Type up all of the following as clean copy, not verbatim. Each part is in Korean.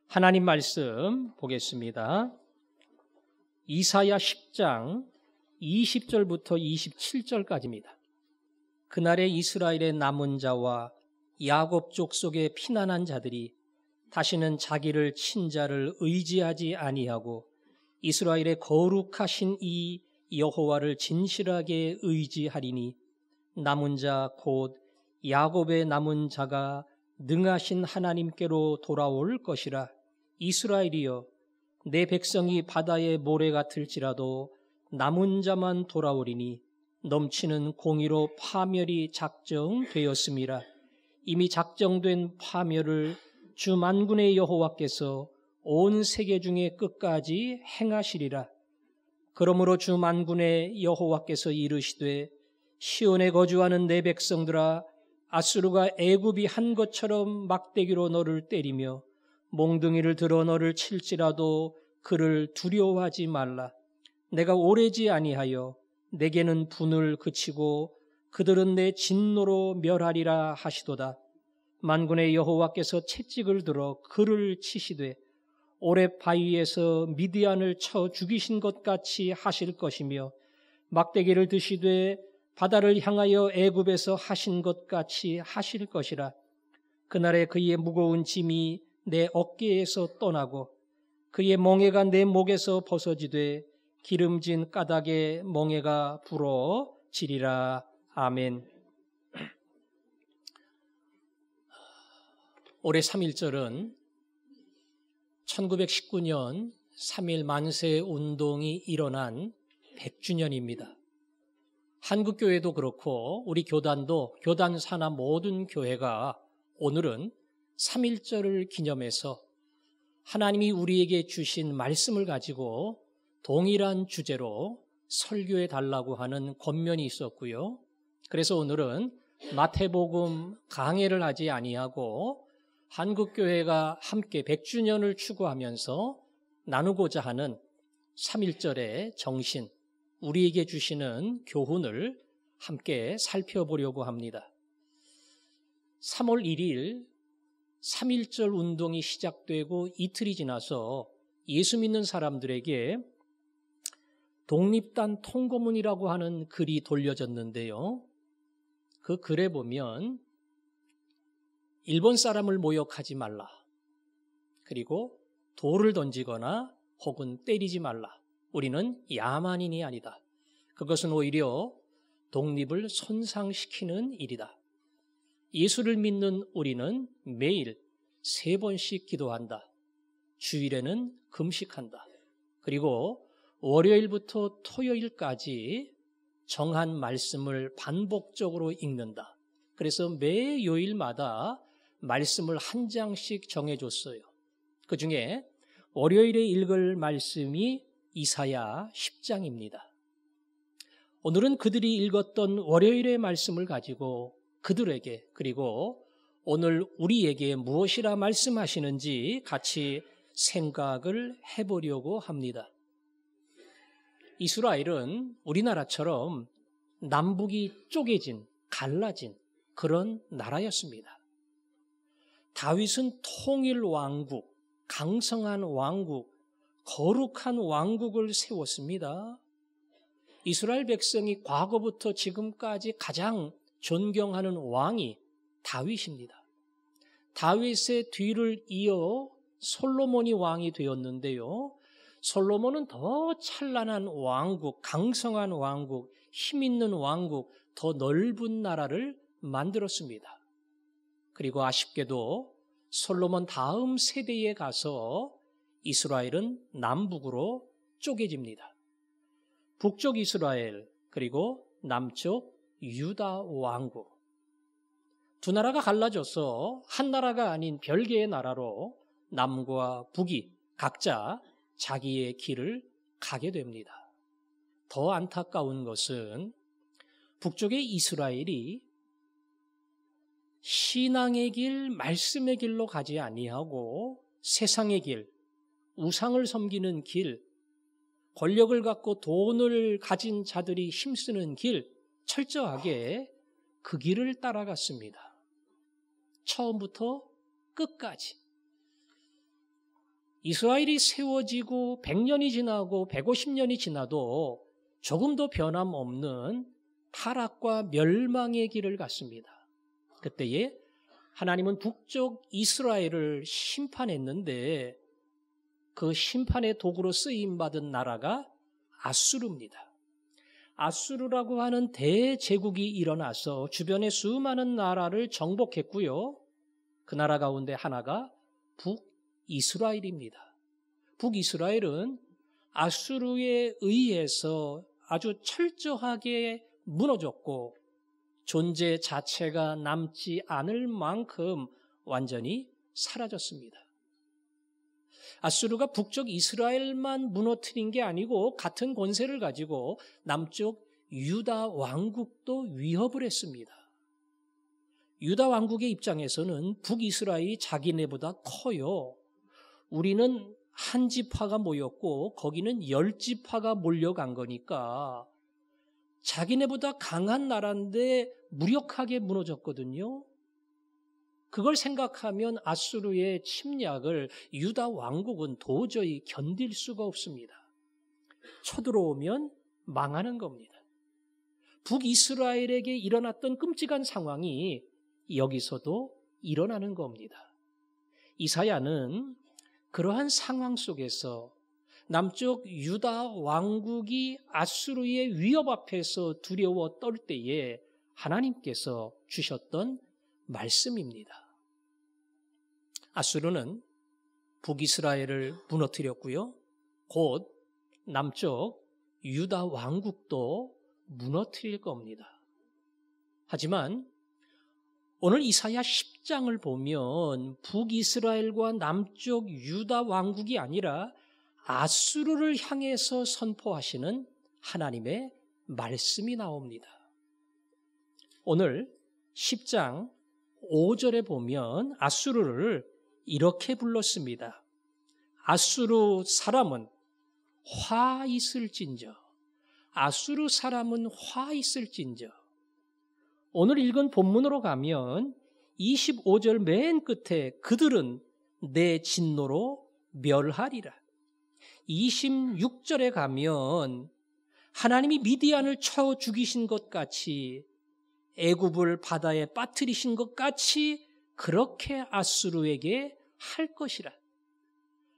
하나님 말씀 보겠습니다. 이사야 10장 20절부터 27절까지입니다. 그날에 이스라엘의 남은 자와 야곱 족속의 피난한 자들이 다시는 자기를 친 자를 의지하지 아니하고 이스라엘의 거룩하신 이 여호와를 진실하게 의지하리니 남은 자 곧 야곱의 남은 자가 능하신 하나님께로 돌아올 것이라. 이스라엘이여, 내 백성이 바다의 모래 같을지라도 남은 자만 돌아오리니 넘치는 공의로 파멸이 작정되었음이라. 이미 작정된 파멸을 주 만군의 여호와께서 온 세계 중에 끝까지 행하시리라. 그러므로 주 만군의 여호와께서 이르시되, 시온에 거주하는 내 백성들아, 아수르가 애굽이 한 것처럼 막대기로 너를 때리며 몽둥이를 들어 너를 칠지라도 그를 두려워하지 말라. 내가 오래지 아니하여 내게는 분을 그치고 그들은 내 진노로 멸하리라 하시도다. 만군의 여호와께서 채찍을 들어 그를 치시되 오렙 바위에서 미디안을 쳐 죽이신 것 같이 하실 것이며 막대기를 드시되 바다를 향하여 애굽에서 하신 것 같이 하실 것이라. 그날에 그의 무거운 짐이 내 어깨에서 떠나고 그의 멍에가 내 목에서 벗어지되 기름진 까닭에 멍에가 부러지리라. 아멘. 올해 3.1절은 1919년 3.1 만세 운동이 일어난 100주년입니다. 한국교회도 그렇고 우리 교단도 교단 산하 모든 교회가 오늘은 3.1절을 기념해서 하나님이 우리에게 주신 말씀을 가지고 동일한 주제로 설교해 달라고 하는 권면이 있었고요. 그래서 오늘은 마태복음 강해를 하지 아니하고 한국교회가 함께 100주년을 추구하면서 나누고자 하는 3.1절의 정신, 우리에게 주시는 교훈을 함께 살펴보려고 합니다. 3월 1일 3.1절 운동이 시작되고 이틀이 지나서 예수 믿는 사람들에게 독립단 통고문이라고 하는 글이 돌려졌는데요. 그 글에 보면 일본 사람을 모욕하지 말라. 그리고 돌을 던지거나 혹은 때리지 말라. 우리는 야만인이 아니다. 그것은 오히려 독립을 손상시키는 일이다. 예수를 믿는 우리는 매일 3번씩 기도한다. 주일에는 금식한다. 그리고 월요일부터 토요일까지 정한 말씀을 반복적으로 읽는다. 그래서 매 요일마다 말씀을 한 장씩 정해줬어요. 그 중에 월요일에 읽을 말씀이 이사야 10장입니다. 오늘은 그들이 읽었던 월요일의 말씀을 가지고 그들에게 그리고 오늘 우리에게 무엇이라 말씀하시는지 같이 생각을 해보려고 합니다. 이스라엘은 우리나라처럼 남북이 쪼개진, 갈라진 그런 나라였습니다. 다윗은 통일 왕국, 강성한 왕국, 거룩한 왕국을 세웠습니다. 이스라엘 백성이 과거부터 지금까지 가장 존경하는 왕이 다윗입니다. 다윗의 뒤를 이어 솔로몬이 왕이 되었는데요. 솔로몬은 더 찬란한 왕국, 강성한 왕국, 힘있는 왕국, 더 넓은 나라를 만들었습니다. 그리고 아쉽게도 솔로몬 다음 세대에 가서 이스라엘은 남북으로 쪼개집니다. 북쪽 이스라엘 그리고 남쪽 유다 왕국. 두 나라가 갈라져서 한 나라가 아닌 별개의 나라로 남과 북이 각자 자기의 길을 가게 됩니다. 더 안타까운 것은 북쪽의 이스라엘이 신앙의 길, 말씀의 길로 가지 아니하고 세상의 길, 우상을 섬기는 길, 권력을 갖고 돈을 가진 자들이 힘쓰는 길, 철저하게 그 길을 따라갔습니다. 처음부터 끝까지. 이스라엘이 세워지고 100년이 지나고 150년이 지나도 조금도 변함없는 타락과 멸망의 길을 갔습니다. 그때에 하나님은 북쪽 이스라엘을 심판했는데 그 심판의 도구로 쓰임받은 나라가 아수르입니다. 아수르라고 하는 대제국이 일어나서 주변의 수많은 나라를 정복했고요. 그 나라 가운데 하나가 북이스라엘입니다. 북이스라엘은 아수르에 의해서 아주 철저하게 무너졌고 존재 자체가 남지 않을 만큼 완전히 사라졌습니다. 아수르가 북쪽 이스라엘만 무너뜨린 게 아니고 같은 권세를 가지고 남쪽 유다 왕국도 위협을 했습니다. 유다 왕국의 입장에서는 북이스라엘이 자기네보다 커요. 우리는 한 지파가 모였고 거기는 10지파가 몰려간 거니까 자기네보다 강한 나라인데 무력하게 무너졌거든요. 그걸 생각하면 아수르의 침략을 유다 왕국은 도저히 견딜 수가 없습니다. 쳐들어오면 망하는 겁니다. 북이스라엘에게 일어났던 끔찍한 상황이 여기서도 일어나는 겁니다. 이사야는 그러한 상황 속에서 남쪽 유다 왕국이 아수르의 위협 앞에서 두려워 떨 때에 하나님께서 주셨던 말씀입니다. 아수르는 북이스라엘을 무너뜨렸고요. 곧 남쪽 유다 왕국도 무너뜨릴 겁니다. 하지만 오늘 이사야 10장을 보면 북이스라엘과 남쪽 유다 왕국이 아니라 아수르를 향해서 선포하시는 하나님의 말씀이 나옵니다. 오늘 10장 5절에 보면 아수르를 이렇게 불렀습니다. 아수르 사람은 화 있을진저. 아수르 사람은 화 있을진저. 오늘 읽은 본문으로 가면 25절 맨 끝에 그들은 내 진노로 멸하리라. 26절에 가면 하나님이 미디안을 쳐 죽이신 것 같이 애굽을 바다에 빠뜨리신 것 같이 그렇게 아수르에게 할 것이라.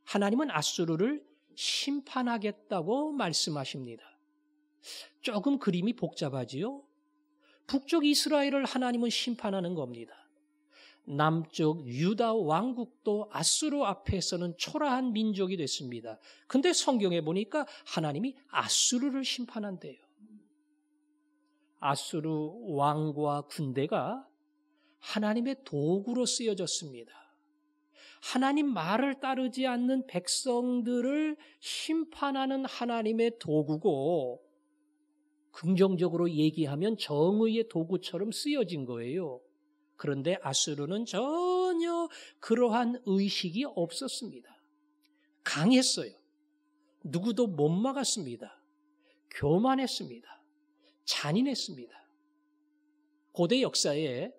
하나님은 아수르를 심판하겠다고 말씀하십니다. 조금 그림이 복잡하지요? 북쪽 이스라엘을 하나님은 심판하는 겁니다. 남쪽 유다 왕국도 아수르 앞에서는 초라한 민족이 됐습니다. 근데 성경에 보니까 하나님이 아수르를 심판한대요. 아수르 왕과 군대가 하나님의 도구로 쓰여졌습니다. 하나님 말을 따르지 않는 백성들을 심판하는 하나님의 도구고 긍정적으로 얘기하면 정의의 도구처럼 쓰여진 거예요. 그런데 아수르는 전혀 그러한 의식이 없었습니다. 강했어요. 누구도 못 막았습니다. 교만했습니다. 잔인했습니다. 고대 역사에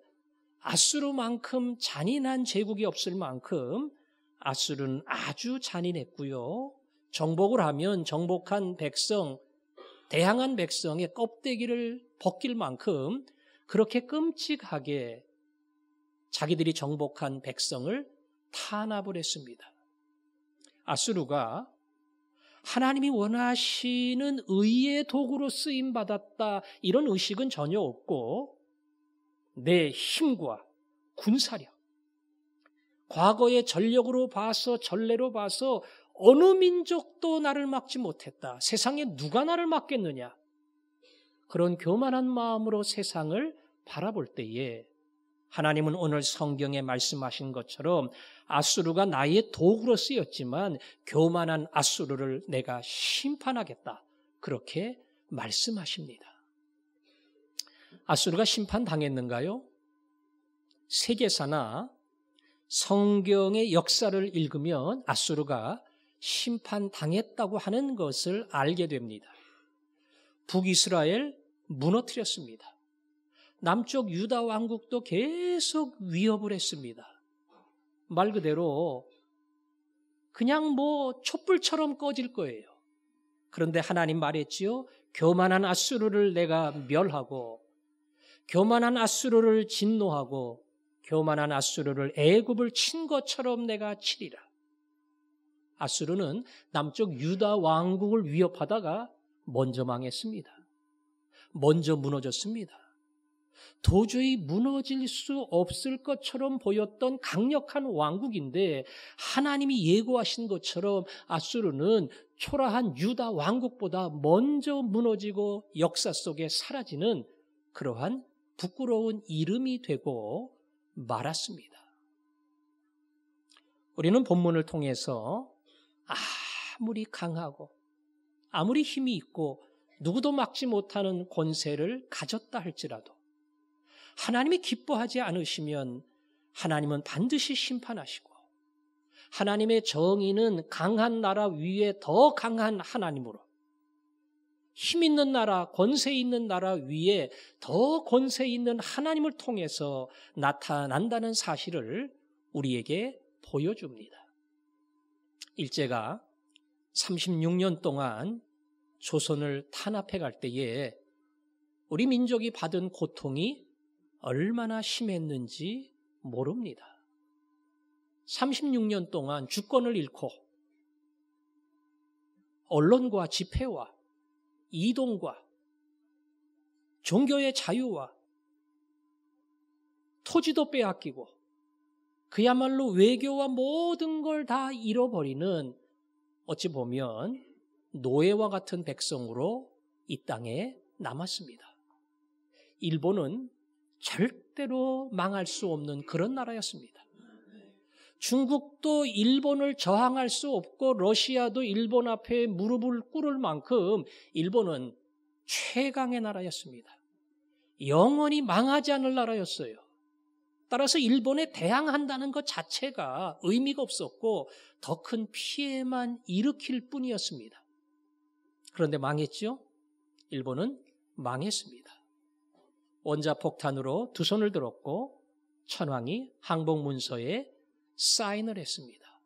아수르만큼 잔인한 제국이 없을 만큼 아수르는 아주 잔인했고요. 정복을 하면 정복한 백성, 대항한 백성의 껍데기를 벗길 만큼 그렇게 끔찍하게 자기들이 정복한 백성을 탄압을 했습니다. 아수르가 하나님이 원하시는 의의 도구로 쓰임받았다 이런 의식은 전혀 없고 내 힘과 군사력, 과거의 전력으로 봐서 전례로 봐서 어느 민족도 나를 막지 못했다. 세상에 누가 나를 막겠느냐. 그런 교만한 마음으로 세상을 바라볼 때에 하나님은 오늘 성경에 말씀하신 것처럼 아수르가 나의 도구로 쓰였지만 교만한 아수르를 내가 심판하겠다. 그렇게 말씀하십니다. 아수르가 심판당했는가요? 세계사나 성경의 역사를 읽으면 아수르가 심판당했다고 하는 것을 알게 됩니다. 북이스라엘 무너뜨렸습니다. 남쪽 유다 왕국도 계속 위협을 했습니다. 말 그대로 그냥 촛불처럼 꺼질 거예요. 그런데 하나님 말했지요. 교만한 앗수르를 내가 멸하고 교만한 앗수르를 진노하고 교만한 앗수르를 애굽을 친 것처럼 내가 치리라. 앗수르는 남쪽 유다 왕국을 위협하다가 먼저 망했습니다. 먼저 무너졌습니다. 도저히 무너질 수 없을 것처럼 보였던 강력한 왕국인데 하나님이 예고하신 것처럼 앗수르는 초라한 유다 왕국보다 먼저 무너지고 역사 속에 사라지는 그러한 부끄러운 이름이 되고 말았습니다. 우리는 본문을 통해서 아무리 강하고 아무리 힘이 있고 누구도 막지 못하는 권세를 가졌다 할지라도 하나님이 기뻐하지 않으시면 하나님은 반드시 심판하시고 하나님의 정의는 강한 나라 위에 더 강한 하나님으로 힘 있는 나라, 권세 있는 나라 위에 더 권세 있는 하나님을 통해서 나타난다는 사실을 우리에게 보여줍니다. 일제가 36년 동안 조선을 탄압해 갈 때에 우리 민족이 받은 고통이 얼마나 심했는지 모릅니다. 36년 동안 주권을 잃고 언론과 집회와 이동과 종교의 자유와 토지도 빼앗기고 그야말로 외교와 모든 걸 다 잃어버리는 어찌 보면 노예와 같은 백성으로 이 땅에 남았습니다. 일본은 절대로 망할 수 없는 그런 나라였습니다. 중국도 일본을 저항할 수 없고 러시아도 일본 앞에 무릎을 꿇을 만큼 일본은 최강의 나라였습니다. 영원히 망하지 않을 나라였어요. 따라서 일본에 대항한다는 것 자체가 의미가 없었고 더 큰 피해만 일으킬 뿐이었습니다. 그런데 망했죠? 일본은 망했습니다. 원자폭탄으로 두 손을 들었고 천황이 항복문서에 사인을 했습니다.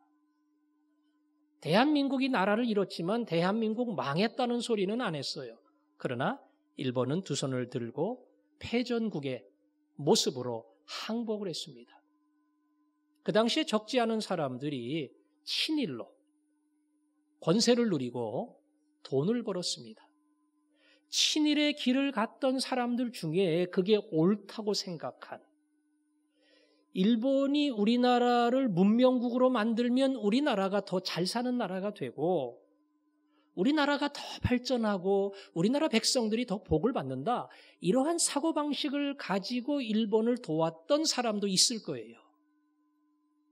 대한민국이 나라를 잃었지만 대한민국 망했다는 소리는 안 했어요. 그러나 일본은 두 손을 들고 패전국의 모습으로 항복을 했습니다. 그 당시에 적지 않은 사람들이 친일로 권세를 누리고 돈을 벌었습니다. 친일의 길을 갔던 사람들 중에 그게 옳다고 생각한 일본이 우리나라를 문명국으로 만들면 우리나라가 더 잘 사는 나라가 되고 우리나라가 더 발전하고 우리나라 백성들이 더 복을 받는다. 이러한 사고방식을 가지고 일본을 도왔던 사람도 있을 거예요.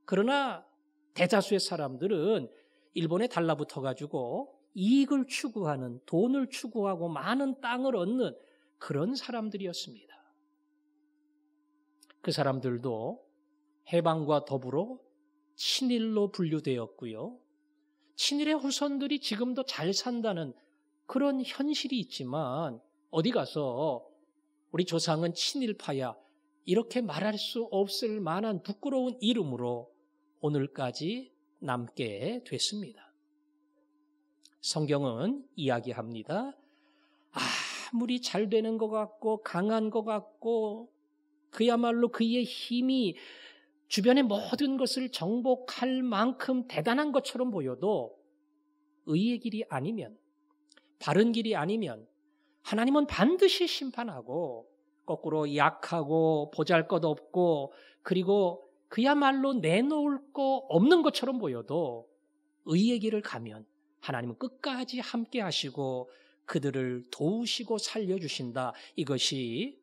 그러나 대다수의 사람들은 일본에 달라붙어가지고 이익을 추구하는, 돈을 추구하고 많은 땅을 얻는 그런 사람들이었습니다. 그 사람들도 해방과 더불어 친일로 분류되었고요. 친일의 후손들이 지금도 잘 산다는 그런 현실이 있지만 어디 가서 우리 조상은 친일파야 이렇게 말할 수 없을 만한 부끄러운 이름으로 오늘까지 남게 됐습니다. 성경은 이야기합니다. 아무리 잘 되는 것 같고 강한 것 같고 그야말로 그의 힘이 주변의 모든 것을 정복할 만큼 대단한 것처럼 보여도 의의 길이 아니면, 바른 길이 아니면 하나님은 반드시 심판하고 거꾸로 약하고 보잘것없고 그리고 그야말로 내놓을 거 없는 것처럼 보여도 의의 길을 가면 하나님은 끝까지 함께 하시고 그들을 도우시고 살려주신다. 이것이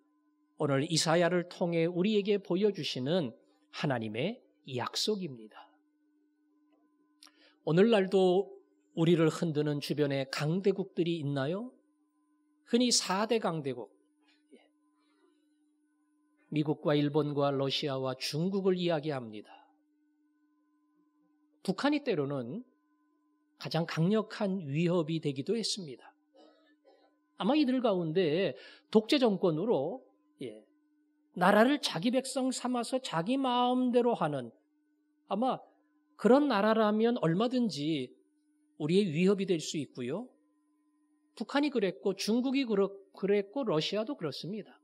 오늘 이사야를 통해 우리에게 보여주시는 하나님의 약속입니다. 오늘날도 우리를 흔드는 주변에 강대국들이 있나요? 흔히 4대 강대국, 미국과 일본과 러시아와 중국을 이야기합니다. 북한이 때로는 가장 강력한 위협이 되기도 했습니다. 아마 이들 가운데 독재 정권으로 나라를 자기 백성 삼아서 자기 마음대로 하는 아마 그런 나라라면 얼마든지 우리의 위협이 될 수 있고요. 북한이 그랬고 중국이 그랬고 러시아도 그렇습니다.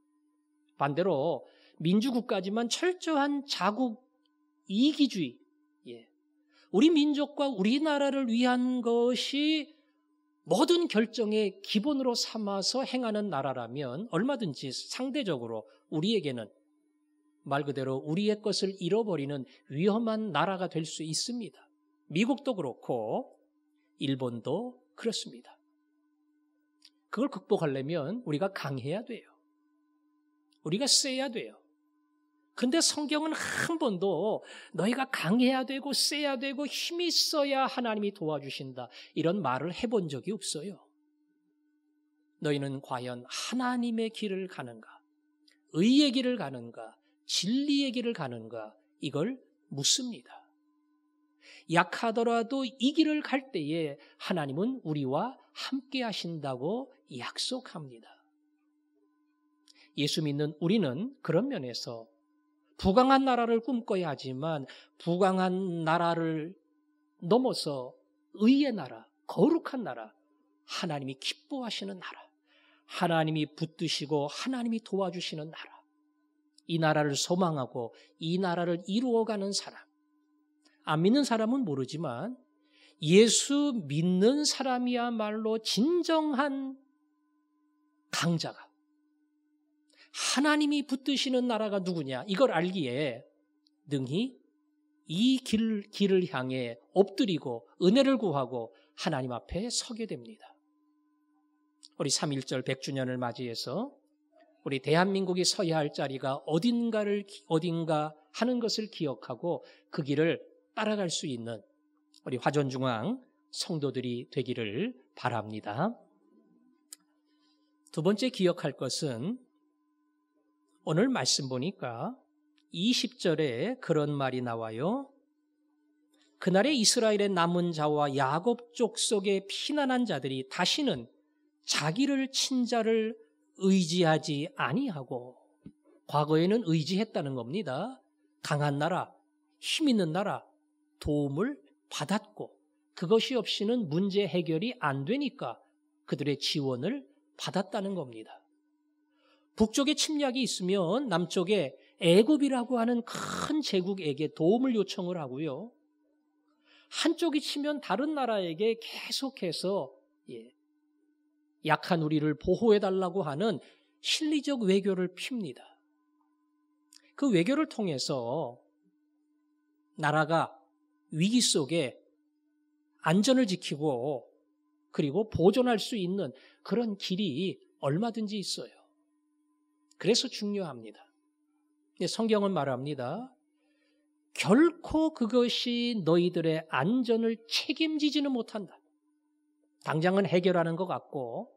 반대로 민주국가지만 철저한 자국 이기주의, 우리 민족과 우리나라를 위한 것이 모든 결정의 기본으로 삼아서 행하는 나라라면 얼마든지 상대적으로 우리에게는 말 그대로 우리의 것을 잃어버리는 위험한 나라가 될 수 있습니다. 미국도 그렇고 일본도 그렇습니다. 그걸 극복하려면 우리가 강해야 돼요. 우리가 세야 돼요. 근데 성경은 한 번도 너희가 강해야 되고 세야 되고 힘이 있어야 하나님이 도와주신다 이런 말을 해본 적이 없어요. 너희는 과연 하나님의 길을 가는가? 의의 길을 가는가? 진리의 길을 가는가? 이걸 묻습니다. 약하더라도 이 길을 갈 때에 하나님은 우리와 함께 하신다고 약속합니다. 예수 믿는 우리는 그런 면에서 부강한 나라를 꿈꿔야 하지만 부강한 나라를 넘어서 의의 나라, 거룩한 나라, 하나님이 기뻐하시는 나라, 하나님이 붙드시고 하나님이 도와주시는 나라, 이 나라를 소망하고 이 나라를 이루어가는 사람, 안 믿는 사람은 모르지만 예수 믿는 사람이야말로 진정한 강자가, 하나님이 붙드시는 나라가 누구냐 이걸 알기에 능히 이 길을 향해 엎드리고 은혜를 구하고 하나님 앞에 서게 됩니다. 우리 3.1절 100주년을 맞이해서 우리 대한민국이 서야 할 자리가 어딘가 하는 것을 기억하고 그 길을 따라갈 수 있는 우리 화전중앙 성도들이 되기를 바랍니다. 두 번째 기억할 것은 오늘 말씀 보니까 20절에 그런 말이 나와요. 그날에 이스라엘의 남은 자와 야곱 족속에 피난한 자들이 다시는 자기를 친자를 의지하지 아니하고, 과거에는 의지했다는 겁니다. 강한 나라, 힘 있는 나라, 도움을 받았고 그것이 없이는 문제 해결이 안 되니까 그들의 지원을 받았다는 겁니다. 북쪽에 침략이 있으면 남쪽에 애굽이라고 하는 큰 제국에게 도움을 요청을 하고요. 한쪽이 치면 다른 나라에게 계속해서 약한 우리를 보호해달라고 하는 실리적 외교를 핍니다. 그 외교를 통해서 나라가 위기 속에 안전을 지키고 그리고 보존할 수 있는 그런 길이 얼마든지 있어요. 그래서 중요합니다. 성경은 말합니다. 결코 그것이 너희들의 안전을 책임지지는 못한다. 당장은 해결하는 것 같고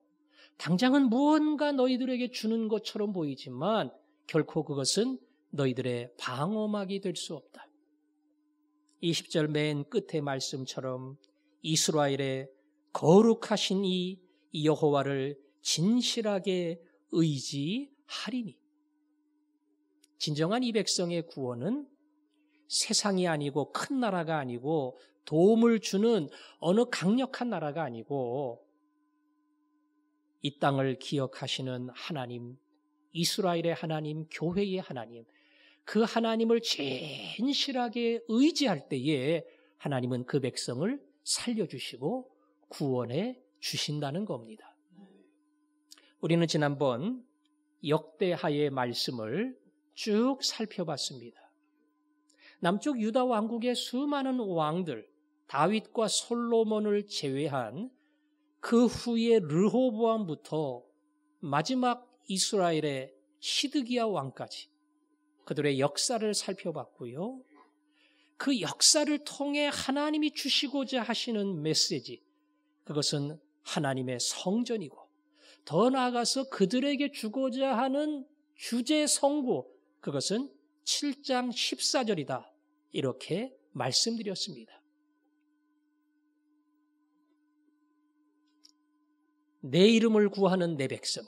당장은 무언가 너희들에게 주는 것처럼 보이지만 결코 그것은 너희들의 방어막이 될 수 없다. 20절 맨 끝의 말씀처럼 이스라엘의 거룩하신 이 여호와를 진실하게 의지하리니. 진정한 이 백성의 구원은 세상이 아니고 큰 나라가 아니고 도움을 주는 어느 강력한 나라가 아니고 이 땅을 기억하시는 하나님, 이스라엘의 하나님, 교회의 하나님, 그 하나님을 진실하게 의지할 때에 하나님은 그 백성을 살려주시고 구원해 주신다는 겁니다. 우리는 지난번 역대하의 말씀을 쭉 살펴봤습니다. 남쪽 유다 왕국의 수많은 왕들, 다윗과 솔로몬을 제외한 그 후에 르호보암부터 마지막 이스라엘의 시드기야 왕까지 그들의 역사를 살펴봤고요. 그 역사를 통해 하나님이 주시고자 하시는 메시지, 그것은 하나님의 성전이고 더 나아가서 그들에게 주고자 하는 주제 성구, 그것은 7장 14절이다. 이렇게 말씀드렸습니다. 내 이름을 구하는 내 백성이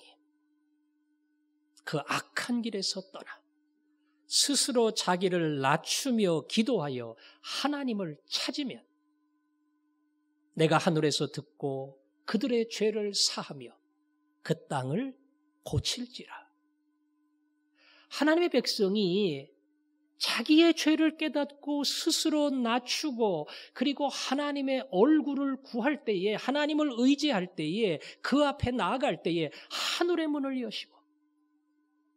그 악한 길에서 떠나 스스로 자기를 낮추며 기도하여 하나님을 찾으면 내가 하늘에서 듣고 그들의 죄를 사하며 그 땅을 고칠지라. 하나님의 백성이 자기의 죄를 깨닫고 스스로 낮추고 그리고 하나님의 얼굴을 구할 때에, 하나님을 의지할 때에, 그 앞에 나아갈 때에 하늘의 문을 여시고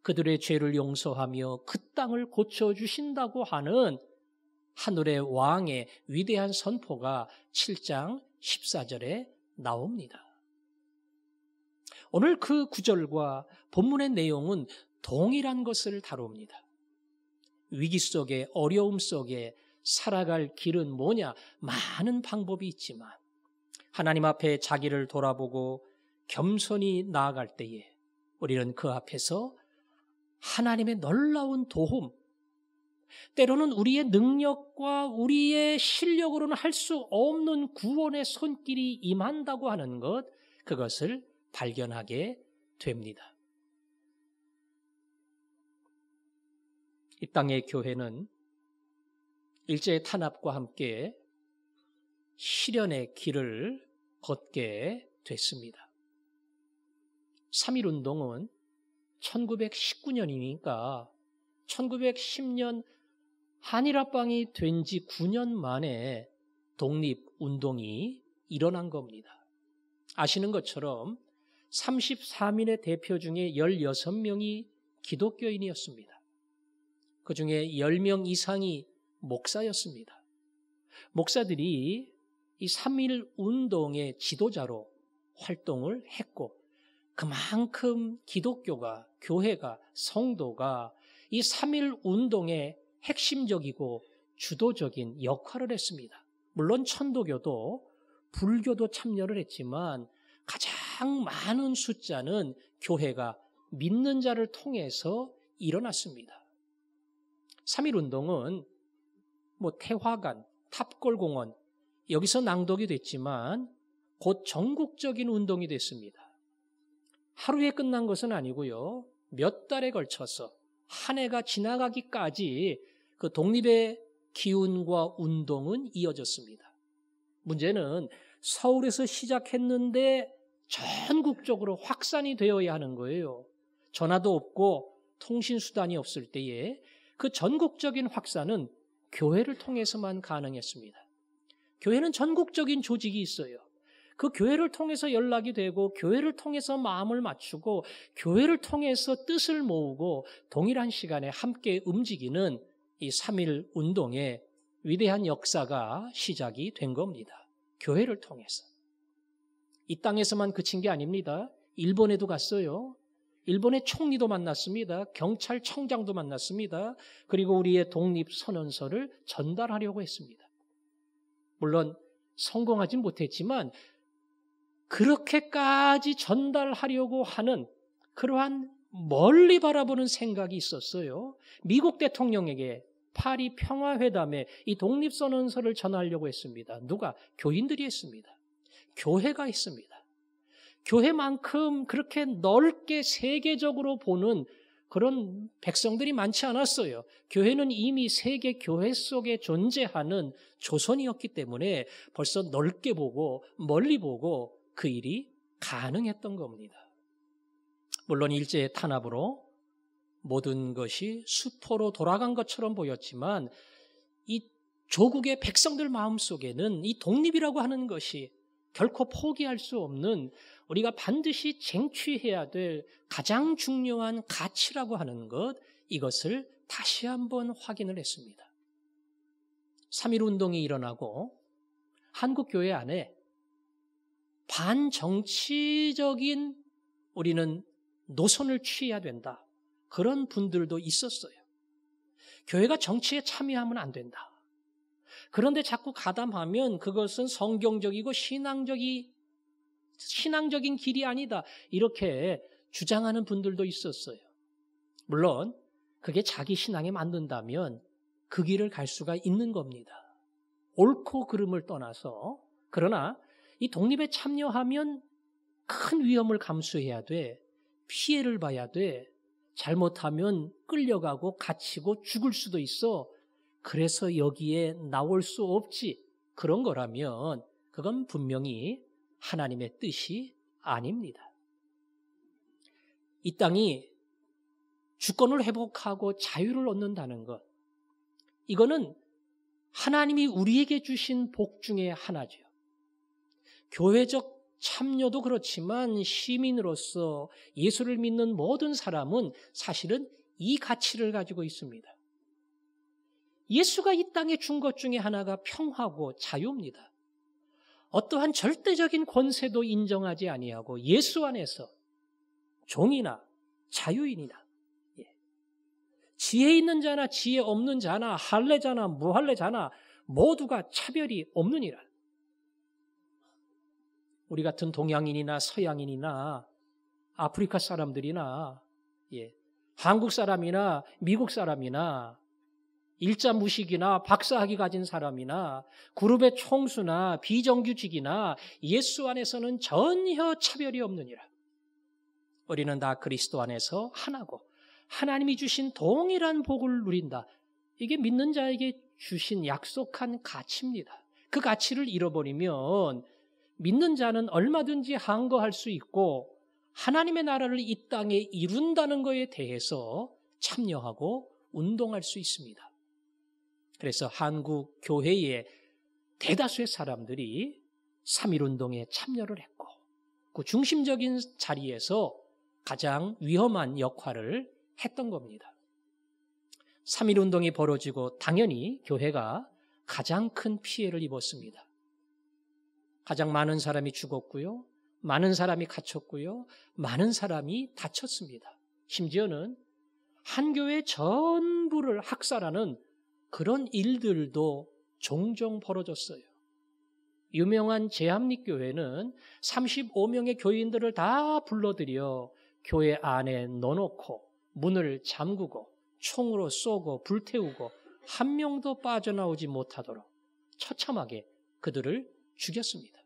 그들의 죄를 용서하며 그 땅을 고쳐주신다고 하는 하늘의 왕의 위대한 선포가 7장 14절에 나옵니다. 오늘 그 구절과 본문의 내용은 동일한 것을 다룹니다. 위기 속에, 어려움 속에 살아갈 길은 뭐냐? 많은 방법이 있지만 하나님 앞에 자기를 돌아보고 겸손히 나아갈 때에 우리는 그 앞에서 하나님의 놀라운 도움, 때로는 우리의 능력과 우리의 실력으로는 할 수 없는 구원의 손길이 임한다고 하는 것, 그것을 발견하게 됩니다. 이 땅의 교회는 일제의 탄압과 함께 시련의 길을 걷게 됐습니다. 3.1운동은 1919년이니까 1910년 한일합방이 된 지 9년 만에 독립운동이 일어난 겁니다. 아시는 것처럼 33인의 대표 중에 16명이 기독교인이었습니다. 그 중에 10명 이상이 목사였습니다. 목사들이 이 3.1 운동의 지도자로 활동을 했고 그만큼 기독교가, 교회가, 성도가 이 3.1 운동의 핵심적이고 주도적인 역할을 했습니다. 물론 천도교도 불교도 참여를 했지만 가장 많은 숫자는 교회가 믿는 자를 통해서 일어났습니다. 3.1 운동은 태화관, 탑골공원 여기서 낭독이 됐지만 곧 전국적인 운동이 됐습니다. 하루에 끝난 것은 아니고요. 몇 달에 걸쳐서 한 해가 지나가기까지 그 독립의 기운과 운동은 이어졌습니다. 문제는 서울에서 시작했는데 전국적으로 확산이 되어야 하는 거예요. 전화도 없고 통신수단이 없을 때에 그 전국적인 확산은 교회를 통해서만 가능했습니다. 교회는 전국적인 조직이 있어요. 그 교회를 통해서 연락이 되고 교회를 통해서 마음을 맞추고 교회를 통해서 뜻을 모으고 동일한 시간에 함께 움직이는 이 3.1 운동의 위대한 역사가 시작이 된 겁니다. 교회를 통해서. 이 땅에서만 그친 게 아닙니다. 일본에도 갔어요. 일본의 총리도 만났습니다. 경찰청장도 만났습니다. 그리고 우리의 독립선언서를 전달하려고 했습니다. 물론 성공하진 못했지만 그렇게까지 전달하려고 하는 그러한 멀리 바라보는 생각이 있었어요. 미국 대통령에게 파리 평화회담에 이 독립선언서를 전하려고 했습니다. 누가? 교인들이 했습니다. 교회가 했습니다. 교회만큼 그렇게 넓게 세계적으로 보는 그런 백성들이 많지 않았어요. 교회는 이미 세계 교회 속에 존재하는 조선이었기 때문에 벌써 넓게 보고 멀리 보고 그 일이 가능했던 겁니다. 물론 일제의 탄압으로 모든 것이 수포로 돌아간 것처럼 보였지만 이 조국의 백성들 마음속에는 이 독립이라고 하는 것이 결코 포기할 수 없는 우리가 반드시 쟁취해야 될 가장 중요한 가치라고 하는 것, 이것을 다시 한번 확인을 했습니다. 3.1 운동이 일어나고 한국 교회 안에 반정치적인 우리는 노선을 취해야 된다. 그런 분들도 있었어요. 교회가 정치에 참여하면 안 된다. 그런데 자꾸 가담하면 그것은 성경적이고 신앙적인 길이 아니다. 이렇게 주장하는 분들도 있었어요. 물론 그게 자기 신앙에 맞는다면 그 길을 갈 수가 있는 겁니다. 옳고 그름을 떠나서. 그러나 이 독립에 참여하면 큰 위험을 감수해야 돼. 피해를 봐야 돼. 잘못하면 끌려가고 갇히고 죽을 수도 있어. 그래서 여기에 나올 수 없지. 그런 거라면 그건 분명히 하나님의 뜻이 아닙니다. 이 땅이 주권을 회복하고 자유를 얻는다는 것, 이거는 하나님이 우리에게 주신 복 중에 하나죠. 교회적 참여도 그렇지만 시민으로서 예수를 믿는 모든 사람은 사실은 이 가치를 가지고 있습니다. 예수가 이 땅에 준 것 중에 하나가 평화고 자유입니다. 어떠한 절대적인 권세도 인정하지 아니하고 예수 안에서 종이나 자유인이나 지혜 있는 자나 지혜 없는 자나 할례자나 무할례자나 모두가 차별이 없느니라. 우리 같은 동양인이나 서양인이나 아프리카 사람들이나 한국 사람이나 미국 사람이나 일자 무식이나 박사학위 가진 사람이나 그룹의 총수나 비정규직이나 예수 안에서는 전혀 차별이 없느니라. 우리는 다 그리스도 안에서 하나고 하나님이 주신 동일한 복을 누린다. 이게 믿는 자에게 주신 약속한 가치입니다. 그 가치를 잃어버리면 믿는 자는 얼마든지 항거할 수 있고 하나님의 나라를 이 땅에 이룬다는 것에 대해서 참여하고 운동할 수 있습니다. 그래서 한국 교회의 대다수의 사람들이 3.1운동에 참여를 했고 그 중심적인 자리에서 가장 위험한 역할을 했던 겁니다. 3.1운동이 벌어지고 당연히 교회가 가장 큰 피해를 입었습니다. 가장 많은 사람이 죽었고요. 많은 사람이 갇혔고요. 많은 사람이 다쳤습니다. 심지어는 한 교회 전부를 학살하는 그런 일들도 종종 벌어졌어요. 유명한 제합리교회는 35명의 교인들을 다 불러들여 교회 안에 넣어놓고 문을 잠그고 총으로 쏘고 불태우고 한 명도 빠져나오지 못하도록 처참하게 그들을 죽였습니다.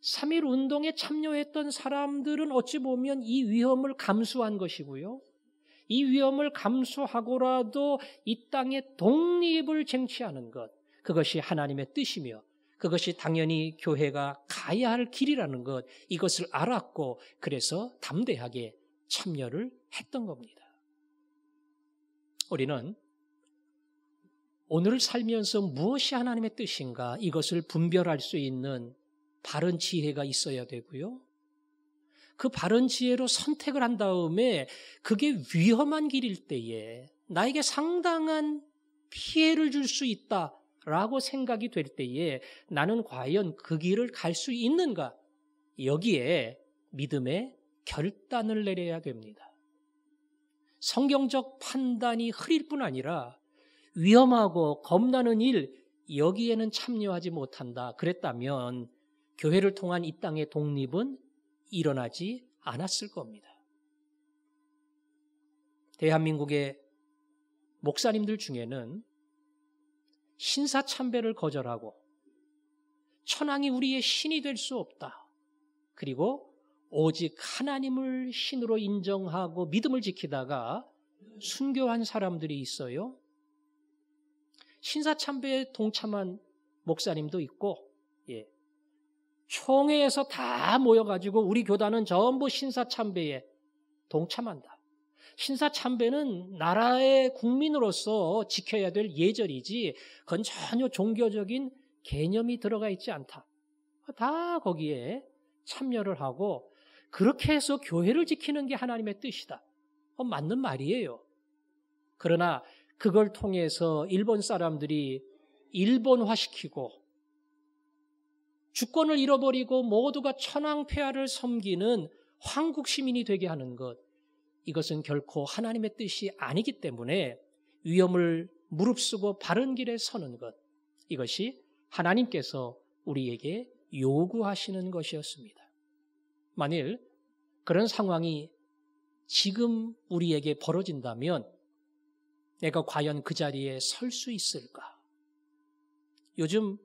3.1운동에 참여했던 사람들은 어찌 보면 이 위험을 감수한 것이고요. 이 위험을 감수하고라도 이 땅의 독립을 쟁취하는 것, 그것이 하나님의 뜻이며 그것이 당연히 교회가 가야 할 길이라는 것, 이것을 알았고 그래서 담대하게 참여를 했던 겁니다. 우리는 오늘을 살면서 무엇이 하나님의 뜻인가 이것을 분별할 수 있는 바른 지혜가 있어야 되고요. 그 바른 지혜로 선택을 한 다음에 그게 위험한 길일 때에 나에게 상당한 피해를 줄 수 있다라고 생각이 될 때에 나는 과연 그 길을 갈 수 있는가? 여기에 믿음의 결단을 내려야 됩니다. 성경적 판단이 흐릴 뿐 아니라 위험하고 겁나는 일, 여기에는 참여하지 못한다. 그랬다면 교회를 통한 이 땅의 독립은 일어나지 않았을 겁니다. 대한민국의 목사님들 중에는 신사참배를 거절하고 천황이 우리의 신이 될 수 없다. 그리고 오직 하나님을 신으로 인정하고 믿음을 지키다가 순교한 사람들이 있어요. 신사참배에 동참한 목사님도 있고, 총회에서 다 모여가지고 우리 교단은 전부 신사참배에 동참한다. 신사참배는 나라의 국민으로서 지켜야 될 예절이지 그건 전혀 종교적인 개념이 들어가 있지 않다. 다 거기에 참여를 하고 그렇게 해서 교회를 지키는 게 하나님의 뜻이다. 맞는 말이에요. 그러나 그걸 통해서 일본 사람들이 일본화시키고 주권을 잃어버리고 모두가 천황폐하를 섬기는 황국 시민이 되게 하는 것, 이것은 결코 하나님의 뜻이 아니기 때문에 위험을 무릅쓰고 바른 길에 서는 것, 이것이 하나님께서 우리에게 요구하시는 것이었습니다. 만일 그런 상황이 지금 우리에게 벌어진다면 내가 과연 그 자리에 설 수 있을까? 요즘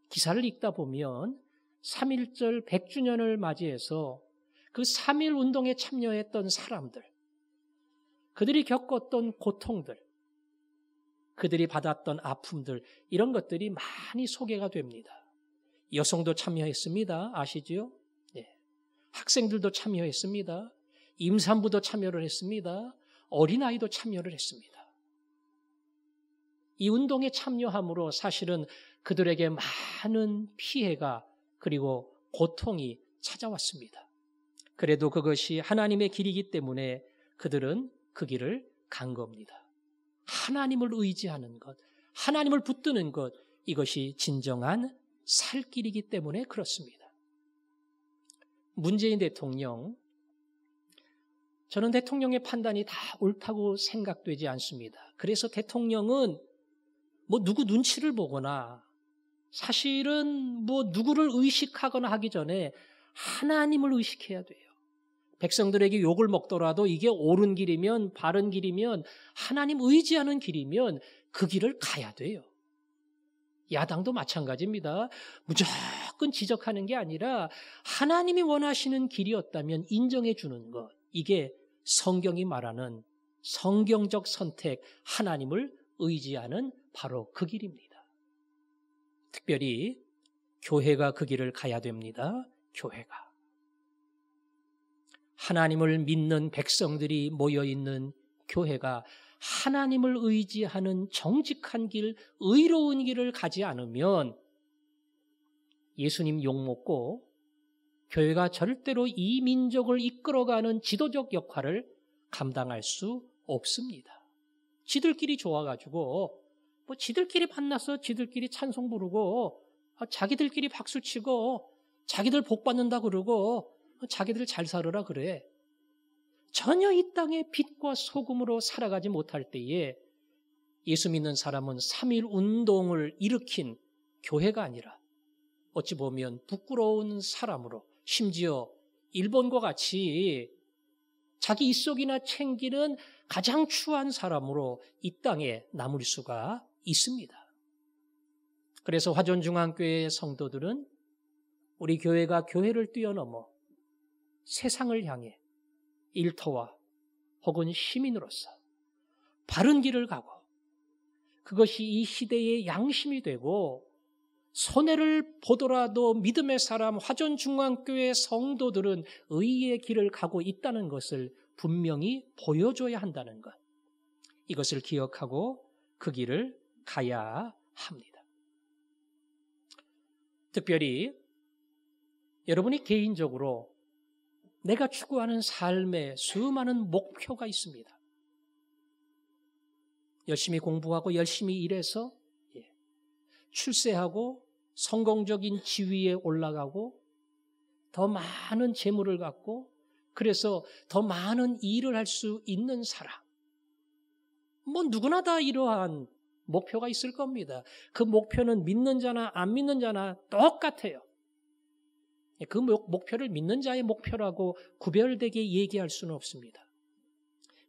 기사를 읽다 보면 3.1절 100주년을 맞이해서 그 3.1운동에 참여했던 사람들, 그들이 겪었던 고통들, 그들이 받았던 아픔들, 이런 것들이 많이 소개가 됩니다. 여성도 참여했습니다. 아시지요? 네. 학생들도 참여했습니다. 임산부도 참여를 했습니다. 어린아이도 참여를 했습니다. 이 운동에 참여함으로 사실은 그들에게 많은 피해가 그리고 고통이 찾아왔습니다. 그래도 그것이 하나님의 길이기 때문에 그들은 그 길을 간 겁니다. 하나님을 의지하는 것, 하나님을 붙드는 것, 이것이 진정한 살 길이기 때문에 그렇습니다. 문재인 대통령, 저는 대통령의 판단이 다 옳다고 생각되지 않습니다. 그래서 대통령은 누구 눈치를 보거나 사실은 누구를 의식하거나 하기 전에 하나님을 의식해야 돼요. 백성들에게 욕을 먹더라도 이게 옳은 길이면, 바른 길이면, 하나님 의지하는 길이면 그 길을 가야 돼요. 야당도 마찬가지입니다. 무조건 지적하는 게 아니라 하나님이 원하시는 길이었다면 인정해 주는 것. 이게 성경이 말하는 성경적 선택, 하나님을 의지하는 바로 그 길입니다. 특별히 교회가 그 길을 가야 됩니다. 교회가. 하나님을 믿는 백성들이 모여있는 교회가 하나님을 의지하는 정직한 길, 의로운 길을 가지 않으면 예수님 욕먹고 교회가 절대로 이 민족을 이끌어가는 지도적 역할을 감당할 수 없습니다. 지들끼리 좋아가지고 지들끼리 만나서 지들끼리 찬송 부르고 자기들끼리 박수치고 자기들 복 받는다 그러고 자기들 잘 살으라 그래. 전혀 이 땅의 빛과 소금으로 살아가지 못할 때에 예수 믿는 사람은 3.1 운동을 일으킨 교회가 아니라 어찌 보면 부끄러운 사람으로, 심지어 일본과 같이 자기 입속이나 챙기는 가장 추한 사람으로 이 땅에 남을 수가 있습니다. 그래서 화전중앙교회의 성도들은 우리 교회가 교회를 뛰어넘어 세상을 향해 일터와 혹은 시민으로서 바른 길을 가고 그것이 이 시대의 양심이 되고 손해를 보더라도 믿음의 사람 화전중앙교회 성도들은 의의 길을 가고 있다는 것을 분명히 보여줘야 한다는 것. 이것을 기억하고 그 길을 가야 합니다. 특별히 여러분이 개인적으로 내가 추구하는 삶에 수많은 목표가 있습니다. 열심히 공부하고 열심히 일해서 출세하고 성공적인 지위에 올라가고 더 많은 재물을 갖고 그래서 더 많은 일을 할 수 있는 사람. 누구나 다 이러한 목표가 있을 겁니다. 그 목표는 믿는 자나 안 믿는 자나 똑같아요. 그 목표를 믿는 자의 목표라고 구별되게 얘기할 수는 없습니다.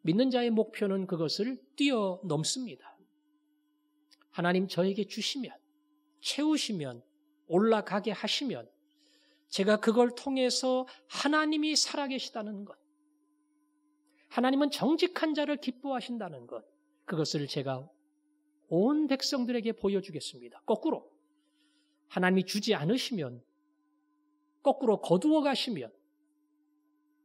믿는 자의 목표는 그것을 뛰어넘습니다. 하나님 저에게 주시면, 채우시면, 올라가게 하시면 제가 그걸 통해서 하나님이 살아계시다는 것, 하나님은 정직한 자를 기뻐하신다는 것, 그것을 제가 온 백성들에게 보여주겠습니다. 거꾸로 하나님이 주지 않으시면, 거꾸로 거두어 가시면,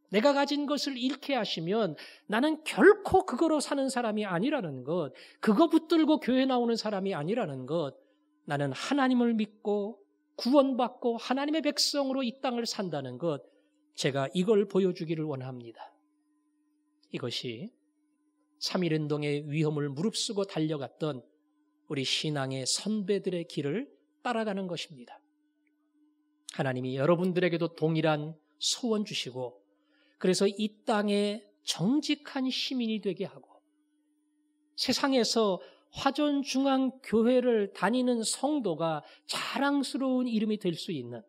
내가 가진 것을 잃게 하시면 나는 결코 그거로 사는 사람이 아니라는 것, 그거 붙들고 교회 나오는 사람이 아니라는 것, 나는 하나님을 믿고 구원받고 하나님의 백성으로 이 땅을 산다는 것, 제가 이걸 보여주기를 원합니다. 이것이 3.1운동의 위험을 무릅쓰고 달려갔던 우리 신앙의 선배들의 길을 따라가는 것입니다. 하나님이 여러분들에게도 동일한 소원 주시고 그래서 이 땅에 정직한 시민이 되게 하고 세상에서 화전중앙교회를 다니는 성도가 자랑스러운 이름이 될 수 있는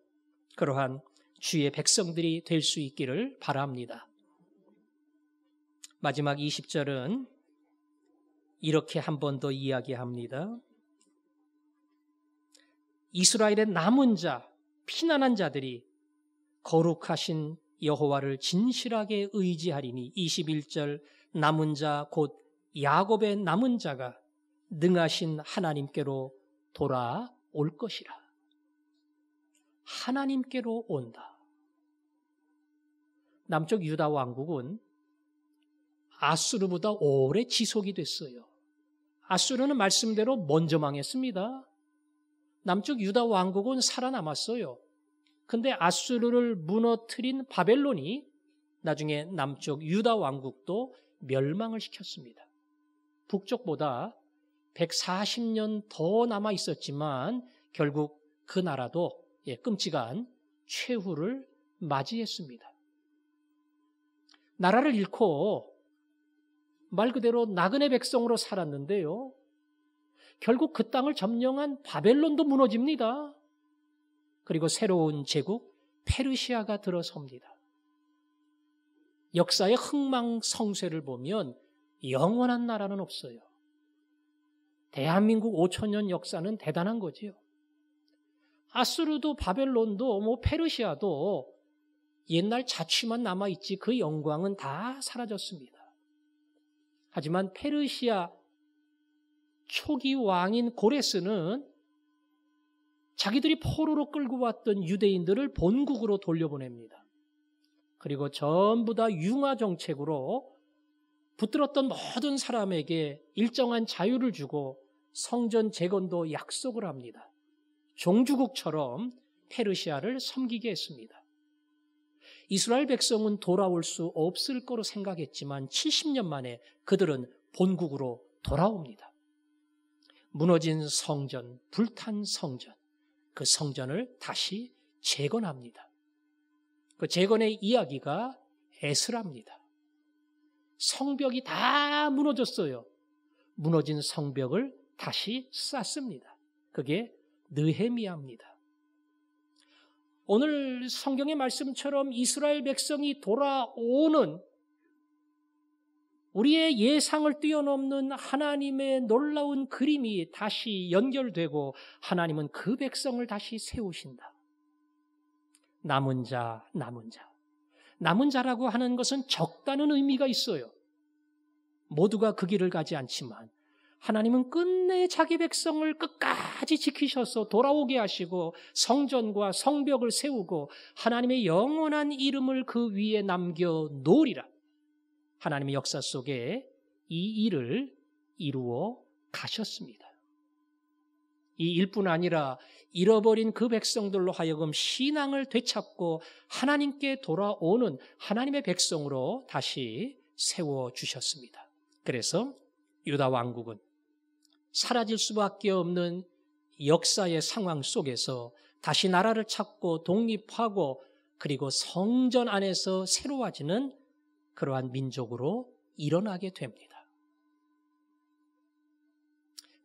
그러한 주의 백성들이 될 수 있기를 바랍니다. 마지막 20절은 이렇게 한 번 더 이야기합니다. 이스라엘의 남은 자, 피난한 자들이 거룩하신 여호와를 진실하게 의지하리니 21절 남은 자 곧 야곱의 남은 자가 능하신 하나님께로 돌아올 것이라. 하나님께로 온다. 남쪽 유다 왕국은 아수르보다 오래 지속이 됐어요. 아수르는 말씀대로 먼저 망했습니다. 남쪽 유다 왕국은 살아남았어요. 근데 아수르를 무너뜨린 바벨론이 나중에 남쪽 유다 왕국도 멸망을 시켰습니다. 북쪽보다 140년 더 남아 있었지만 결국 그 나라도 끔찍한 최후를 맞이했습니다. 나라를 잃고 말 그대로 나그네 백성으로 살았는데요. 결국 그 땅을 점령한 바벨론도 무너집니다. 그리고 새로운 제국 페르시아가 들어섭니다. 역사의 흥망성쇠를 보면 영원한 나라는 없어요. 대한민국 5천년 역사는 대단한 거지요. 아수르도 바벨론도 페르시아도 옛날 자취만 남아있지 그 영광은 다 사라졌습니다. 하지만 페르시아 초기 왕인 고레스는 자기들이 포로로 끌고 왔던 유대인들을 본국으로 돌려보냅니다. 그리고 전부 다 융화 정책으로 붙들었던 모든 사람에게 일정한 자유를 주고 성전 재건도 약속을 합니다. 종주국처럼 페르시아를 섬기게 했습니다. 이스라엘 백성은 돌아올 수 없을 거로 생각했지만 70년 만에 그들은 본국으로 돌아옵니다. 무너진 성전, 불탄 성전, 그 성전을 다시 재건합니다. 그 재건의 이야기가 에스라입니다. 성벽이 다 무너졌어요. 무너진 성벽을 다시 쌓습니다. 그게 느헤미야입니다. 오늘 성경의 말씀처럼 이스라엘 백성이 돌아오는 우리의 예상을 뛰어넘는 하나님의 놀라운 그림이 다시 연결되고 하나님은 그 백성을 다시 세우신다. 남은 자, 남은 자. 남은 자라고 하는 것은 적다는 의미가 있어요. 모두가 그 길을 가지 않지만 하나님은 끝내 자기 백성을 끝까지 지키셔서 돌아오게 하시고 성전과 성벽을 세우고 하나님의 영원한 이름을 그 위에 남겨 놓으리라. 하나님의 역사 속에 이 일을 이루어 가셨습니다. 이 일뿐 아니라 잃어버린 그 백성들로 하여금 신앙을 되찾고 하나님께 돌아오는 하나님의 백성으로 다시 세워주셨습니다. 그래서 유다 왕국은 사라질 수밖에 없는 역사의 상황 속에서 다시 나라를 찾고 독립하고 그리고 성전 안에서 새로워지는 그러한 민족으로 일어나게 됩니다.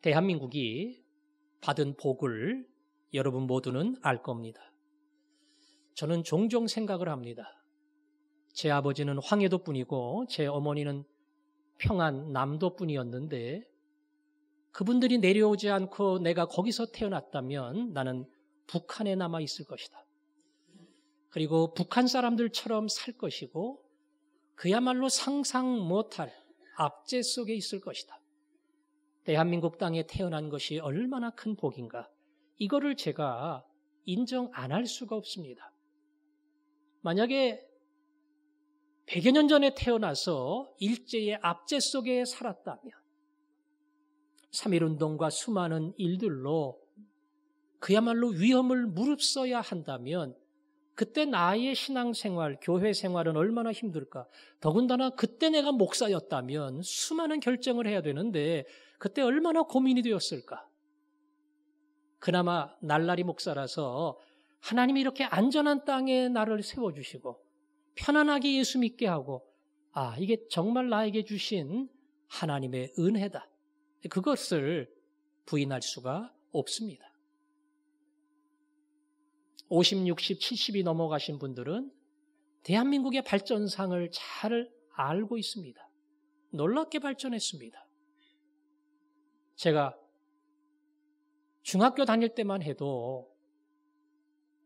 대한민국이 받은 복을 여러분 모두는 알 겁니다. 저는 종종 생각을 합니다. 제 아버지는 황해도뿐이고 제 어머니는 평안 남도뿐이었는데 그분들이 내려오지 않고 내가 거기서 태어났다면 나는 북한에 남아 있을 것이다. 그리고 북한 사람들처럼 살 것이고 그야말로 상상 못할 압제 속에 있을 것이다. 대한민국 땅에 태어난 것이 얼마나 큰 복인가. 이거를 제가 인정 안 할 수가 없습니다. 만약에 100여 년 전에 태어나서 일제의 압제 속에 살았다면 3.1운동과 수많은 일들로 그야말로 위험을 무릅써야 한다면 그때 나의 신앙생활, 교회 생활은 얼마나 힘들까. 더군다나 그때 내가 목사였다면 수많은 결정을 해야 되는데 그때 얼마나 고민이 되었을까. 그나마 날라리 목사라서 하나님이 이렇게 안전한 땅에 나를 세워주시고 편안하게 예수 믿게 하고 이게 정말 나에게 주신 하나님의 은혜다. 그것을 부인할 수가 없습니다. 50, 60, 70이 넘어가신 분들은 대한민국의 발전상을 잘 알고 있습니다. 놀랍게 발전했습니다. 제가 중학교 다닐 때만 해도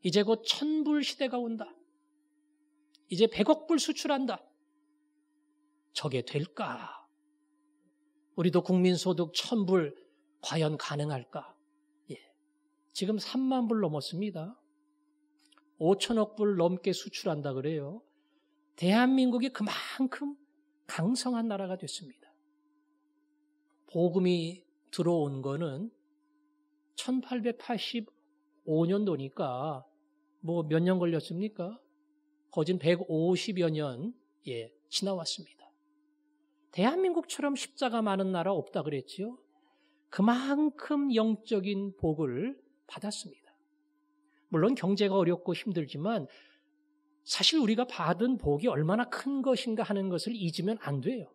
이제 곧 1000불 시대가 온다. 이제 100억 불 수출한다. 저게 될까? 우리도 국민소득 1,000불 과연 가능할까? 예. 지금 3만 불 넘었습니다. 5천억 불 넘게 수출한다 그래요. 대한민국이 그만큼 강성한 나라가 됐습니다. 복음이 들어온 거는 1885년도니까 뭐 몇 년 걸렸습니까? 거진 150여 년 지나왔습니다. 대한민국처럼 십자가 많은 나라 없다 그랬지요. 그만큼 영적인 복을 받았습니다. 물론 경제가 어렵고 힘들지만 사실 우리가 받은 복이 얼마나 큰 것인가 하는 것을 잊으면 안 돼요.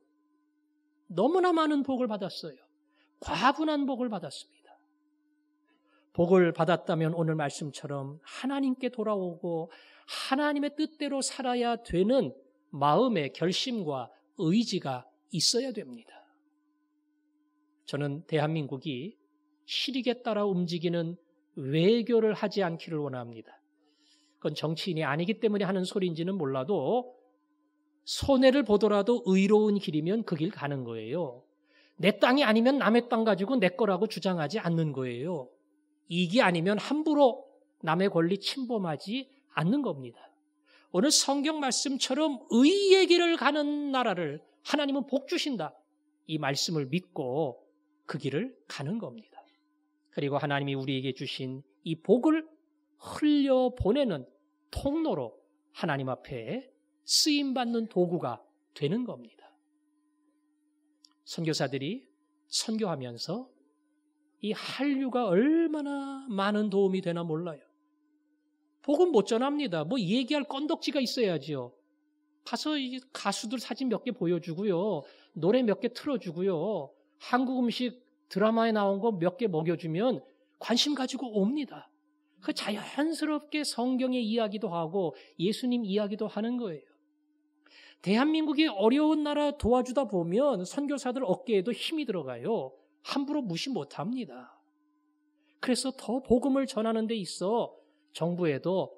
너무나 많은 복을 받았어요. 과분한 복을 받았습니다. 복을 받았다면 오늘 말씀처럼 하나님께 돌아오고 하나님의 뜻대로 살아야 되는 마음의 결심과 의지가 있어야 됩니다. 저는 대한민국이 실익에 따라 움직이는 외교를 하지 않기를 원합니다. 그건 정치인이 아니기 때문에 하는 소리인지는 몰라도 손해를 보더라도 의로운 길이면 그 길 가는 거예요. 내 땅이 아니면 남의 땅 가지고 내 거라고 주장하지 않는 거예요. 이익이 아니면 함부로 남의 권리 침범하지 않는 겁니다. 오늘 성경 말씀처럼 의의 길을 가는 나라를 하나님은 복 주신다. 이 말씀을 믿고 그 길을 가는 겁니다. 그리고 하나님이 우리에게 주신 이 복을 흘려보내는 통로로 하나님 앞에 쓰임받는 도구가 되는 겁니다. 선교사들이 선교하면서 이 한류가 얼마나 많은 도움이 되나 몰라요. 복음 못 전합니다. 뭐 얘기할 건덕지가 있어야지요. 가서 이 가수들 사진 몇 개 보여주고요. 노래 몇 개 틀어주고요. 한국 음식 드라마에 나온 거 몇 개 먹여주면 관심 가지고 옵니다. 그 자연스럽게 성경의 이야기도 하고 예수님 이야기도 하는 거예요. 대한민국이 어려운 나라 도와주다 보면 선교사들 어깨에도 힘이 들어가요. 함부로 무시 못합니다. 그래서 더 복음을 전하는 데 있어 정부에도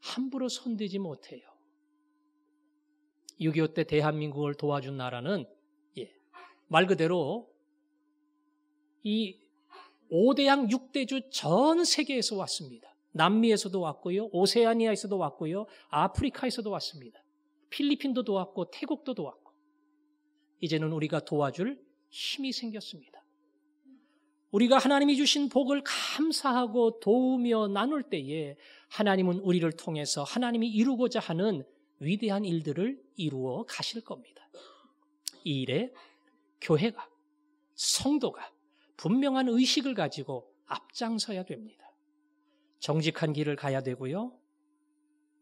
함부로 손대지 못해요. 6.25 때 대한민국을 도와준 나라는 말 그대로 이 5대양 6대주 전 세계에서 왔습니다. 남미에서도 왔고요. 오세아니아에서도 왔고요. 아프리카에서도 왔습니다. 필리핀도 도왔고 태국도 도왔고 이제는 우리가 도와줄 힘이 생겼습니다. 우리가 하나님이 주신 복을 감사하고 도우며 나눌 때에 하나님은 우리를 통해서 하나님이 이루고자 하는 위대한 일들을 이루어 가실 겁니다. 이 일에 교회가, 성도가 분명한 의식을 가지고 앞장서야 됩니다. 정직한 길을 가야 되고요.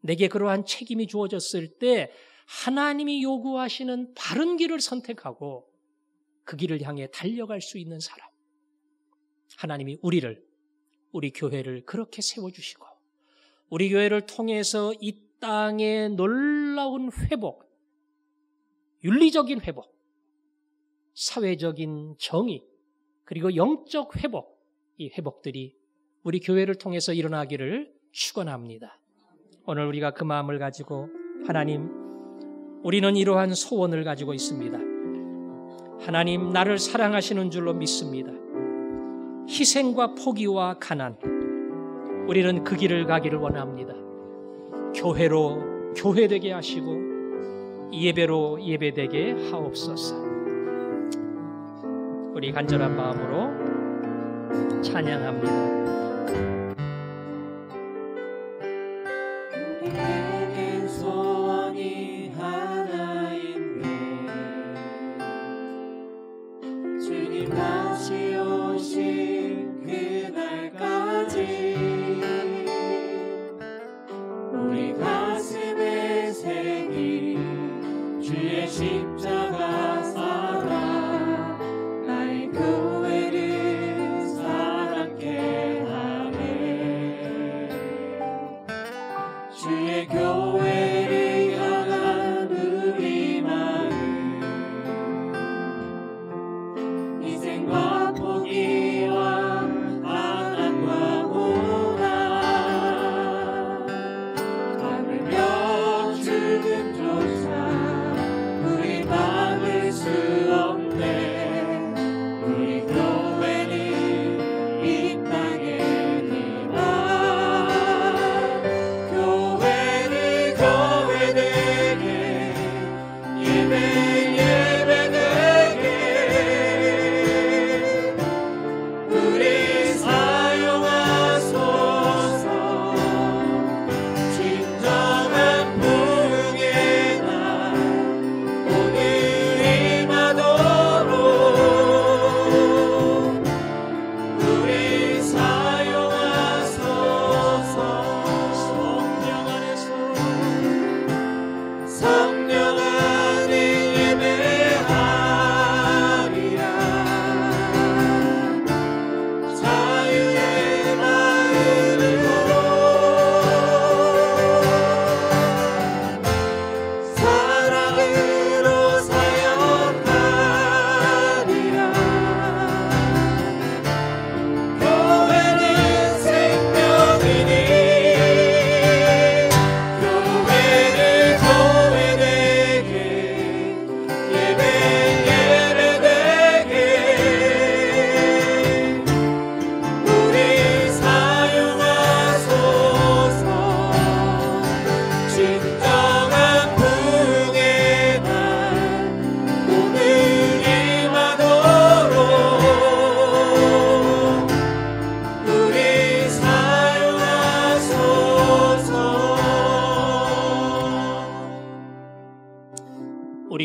내게 그러한 책임이 주어졌을 때 하나님이 요구하시는 바른 길을 선택하고 그 길을 향해 달려갈 수 있는 사람. 하나님이 우리 교회를 그렇게 세워주시고 우리 교회를 통해서 이 땅의 놀라운 회복, 윤리적인 회복, 사회적인 정의, 그리고 영적 회복, 이 회복들이 우리 교회를 통해서 일어나기를 축원합니다. 오늘 우리가 그 마음을 가지고 하나님, 우리는 이러한 소원을 가지고 있습니다. 하나님, 나를 사랑하시는 줄로 믿습니다. 희생과 포기와 가난, 우리는 그 길을 가기를 원합니다. 교회로 교회되게 하시고 예배로 예배되게 하옵소서. 우리 간절한 마음으로 찬양합니다. 우리에겐 소원이 하나인데 주님 다시 오신 그날까지 우리 가슴에 새긴 주의 십자가 사랑 나의 교회를 사랑케 하소서.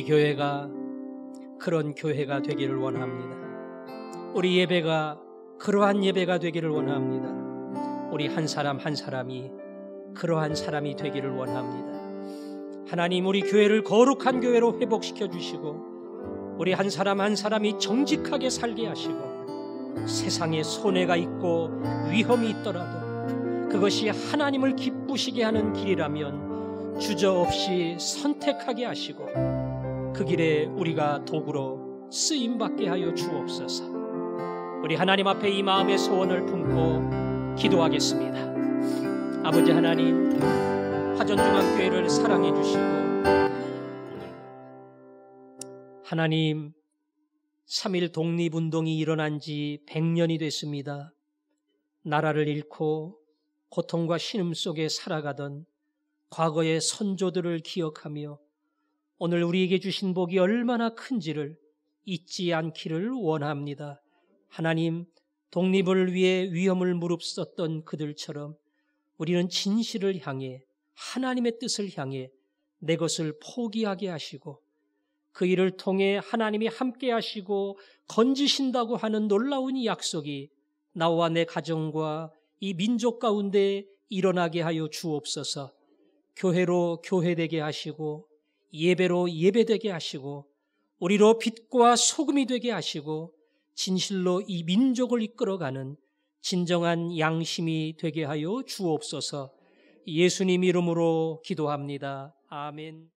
우리 교회가 그런 교회가 되기를 원합니다. 우리 예배가 그러한 예배가 되기를 원합니다. 우리 한 사람 한 사람이 그러한 사람이 되기를 원합니다. 하나님, 우리 교회를 거룩한 교회로 회복시켜 주시고 우리 한 사람 한 사람이 정직하게 살게 하시고 세상에 손해가 있고 위험이 있더라도 그것이 하나님을 기쁘시게 하는 길이라면 주저없이 선택하게 하시고 그 길에 우리가 도구로 쓰임받게 하여 주옵소서. 우리 하나님 앞에 이 마음의 소원을 품고 기도하겠습니다. 아버지 하나님, 화전중앙교회를 사랑해 주시고 하나님, 3.1 독립운동이 일어난 지 100년이 됐습니다. 나라를 잃고 고통과 신음 속에 살아가던 과거의 선조들을 기억하며 오늘 우리에게 주신 복이 얼마나 큰지를 잊지 않기를 원합니다. 하나님, 독립을 위해 위험을 무릅썼던 그들처럼 우리는 진실을 향해 하나님의 뜻을 향해 내 것을 포기하게 하시고 그 일을 통해 하나님이 함께 하시고 건지신다고 하는 놀라운 약속이 나와 내 가정과 이 민족 가운데 일어나게 하여 주옵소서. 교회로 교회되게 하시고 예배로 예배되게 하시고 우리로 빛과 소금이 되게 하시고 진실로 이 민족을 이끌어가는 진정한 양심이 되게 하여 주옵소서. 예수님 이름으로 기도합니다. 아멘.